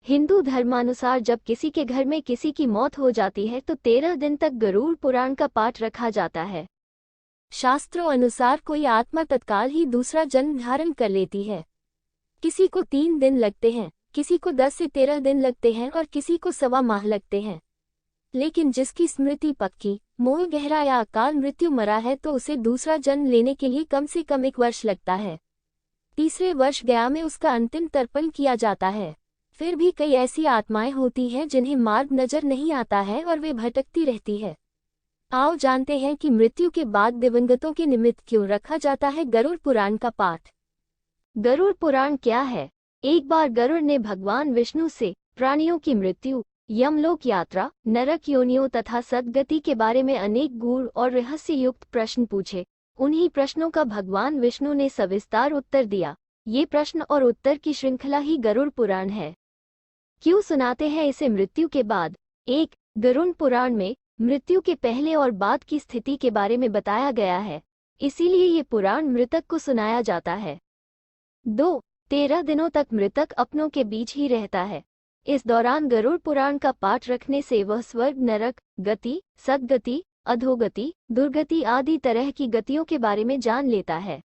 हिंदू धर्मानुसार जब किसी के घर में किसी की मौत हो जाती है तो 13 दिन तक गरुड़ पुराण का पाठ रखा जाता है। शास्त्रों अनुसार कोई आत्मा तत्काल ही दूसरा जन्म धारण कर लेती है। किसी को 3 दिन लगते हैं, किसी को 10 से 13 दिन लगते हैं और किसी को 1.25 माह लगते हैं। लेकिन जिसकी स्मृति पक्की, मोह गहरा या अकाल मृत्यु मरा है तो उसे दूसरा जन्म लेने के लिए कम से कम 1 वर्ष लगता है। तीसरे वर्ष गया में उसका अंतिम तर्पण किया जाता है। फिर भी कई ऐसी आत्माएं होती हैं जिन्हें मार्ग नजर नहीं आता है और वे भटकती रहती है। आओ जानते हैं कि मृत्यु के बाद दिवंगतों के निमित्त क्यों रखा जाता है गरुड़ पुराण का पाठ। गरुड़ पुराण क्या है? एक बार गरुड़ ने भगवान विष्णु से प्राणियों की मृत्यु, यमलोक यात्रा, नरक योनियों तथा सद्गति के बारे में अनेक गूढ़ और रहस्य युक्त प्रश्न पूछे। उन्हीं प्रश्नों का भगवान विष्णु ने सविस्तार उत्तर दिया। ये प्रश्न और उत्तर की श्रृंखला ही गरुड़ पुराण है। क्यों सुनाते हैं इसे मृत्यु के बाद? 1. गरुड़ पुराण में मृत्यु के पहले और बाद की स्थिति के बारे में बताया गया है, इसीलिए ये पुराण मृतक को सुनाया जाता है। 2. 13 दिनों तक मृतक अपनों के बीच ही रहता है। इस दौरान गरुड़ पुराण का पाठ रखने से वह स्वर्ग, नरक गति, सद्गति, अधोगति, दुर्गति आदि तरह की गतियों के बारे में जान लेता है।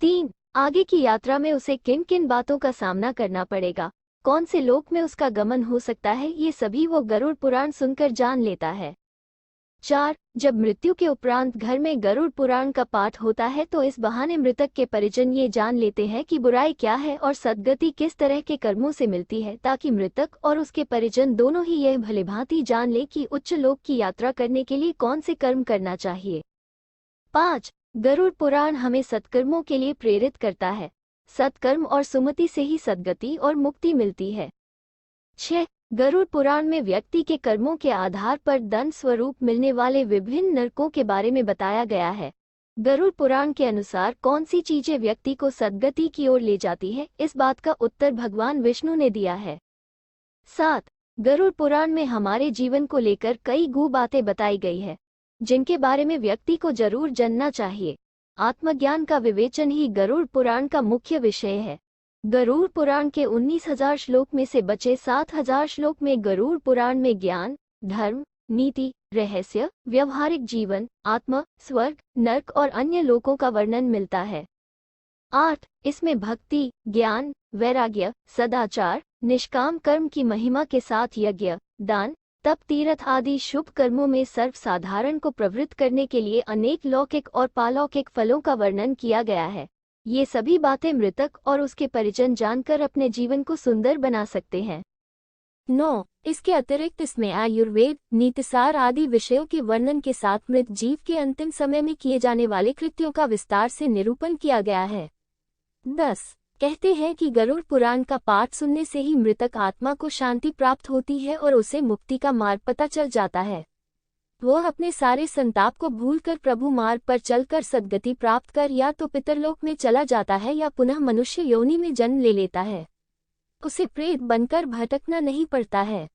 3. आगे की यात्रा में उसे किन किन बातों का सामना करना पड़ेगा, कौन से लोक में उसका गमन हो सकता है, ये सभी वो गरुड़ पुराण सुनकर जान लेता है। 4. जब मृत्यु के उपरांत घर में गरुड़ पुराण का पाठ होता है तो इस बहाने मृतक के परिजन ये जान लेते हैं कि बुराई क्या है और सद्गति किस तरह के कर्मों से मिलती है, ताकि मृतक और उसके परिजन दोनों ही यह भलीभांति जान ले कि उच्च लोक की यात्रा करने के लिए कौन से कर्म करना चाहिए। 5. गरुड़ पुराण हमें सत्कर्मों के लिए प्रेरित करता है। सत्कर्म और सुमति से ही सद्गति और मुक्ति मिलती है। 6. गरुड़ पुराण में व्यक्ति के कर्मों के आधार पर दंड स्वरूप मिलने वाले विभिन्न नरकों के बारे में बताया गया है। गरुड़ पुराण के अनुसार कौन सी चीजें व्यक्ति को सद्गति की ओर ले जाती है, इस बात का उत्तर भगवान विष्णु ने दिया है। 7. गरुड़ पुराण में हमारे जीवन को लेकर कई गूढ़ बातें बताई गई है, जिनके बारे में व्यक्ति को जरूर जानना चाहिए। आत्मज्ञान का विवेचन ही गरुड़ पुराण का मुख्य विषय है। गरुड़ पुराण के 19,000 श्लोक में से बचे 7,000 श्लोक में गरुड़ पुराण में ज्ञान, धर्म, नीति, रहस्य, व्यवहारिक जीवन, आत्मा, स्वर्ग, नरक और अन्य लोकों का वर्णन मिलता है। 8. इसमें भक्ति, ज्ञान, वैराग्य, सदाचार, निष्काम कर्म की महिमा के साथ यज्ञ, दान, तप, तीर्थ आदि शुभ कर्मों में सर्वसाधारण को प्रवृत्त करने के लिए अनेक लौकिक और पालौकिक फलों का वर्णन किया गया है। ये सभी बातें मृतक और उसके परिजन जानकर अपने जीवन को सुंदर बना सकते हैं। 9. इसके अतिरिक्त इसमें आयुर्वेद, नीतिसार आदि विषयों के वर्णन के साथ मृत जीव के अंतिम समय में किए जाने वाले कृत्यों का विस्तार से निरूपण किया गया है। 10. कहते हैं कि गरुड़ पुराण का पाठ सुनने से ही मृतक आत्मा को शांति प्राप्त होती है और उसे मुक्ति का मार्ग पता चल जाता है। वह अपने सारे संताप को भूलकर प्रभु मार्ग पर चलकर सद्गति प्राप्त कर या तो पितरलोक में चला जाता है या पुनः मनुष्य योनि में जन्म ले लेता है। उसे प्रेत बनकर भटकना नहीं पड़ता है।